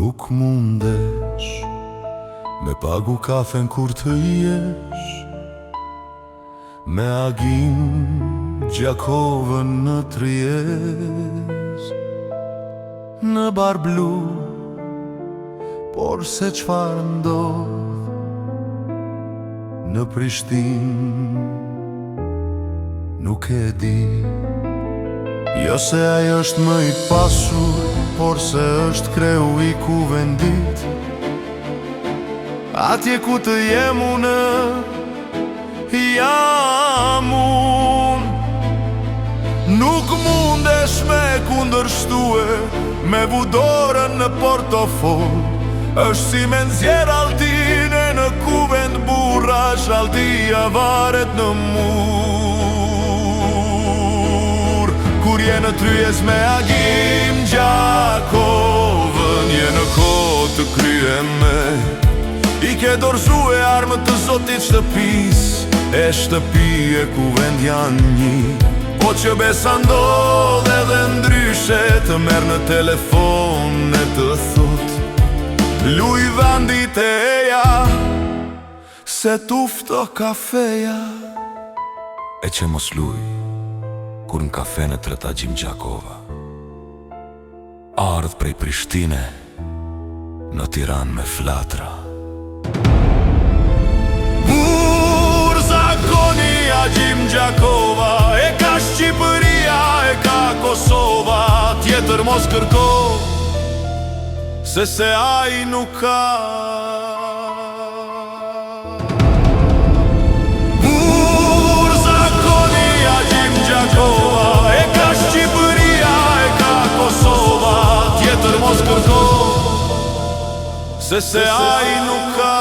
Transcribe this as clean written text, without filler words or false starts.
Nuk mundesh me pagu kafen kur të jesh me agim Gjakovën në Triest, në bar blu, por se çfarë ndodh në Prishtinë nuk e di. Jo se ai është më i pasur, por se është kreu i kuvendit. Atje ku të jem unë, jam unë. Nuk mundesh me kundërshtue, me vudorën në portofol. Është si me nxjerr altine në kuvend burrash, altia varet në mur. Kur je në Tryez me agim Gjakovën, je në kohë të kryen me. I ke dorëzue armët të zotit shtëpis, e shtëpie kuvend janë një. Po që besa ndodh edhe ndryshe, të merr në telefon e të thot luj vandit e eja, se tufto kafeja. E që mos luj kur në kafe në Tretagjim Gjakova ardh prej Prishtine në Tiranë me flatra. Zakoni Agjim Gjakova, e ka Shqipëria, e ka Kosova, tjetër mos kërko, se ai nuk ka. Zakoni Agjim Gjakova, e ka Shqipëria, e ka Kosova, tjetër mos kërko, se ai nuk ka.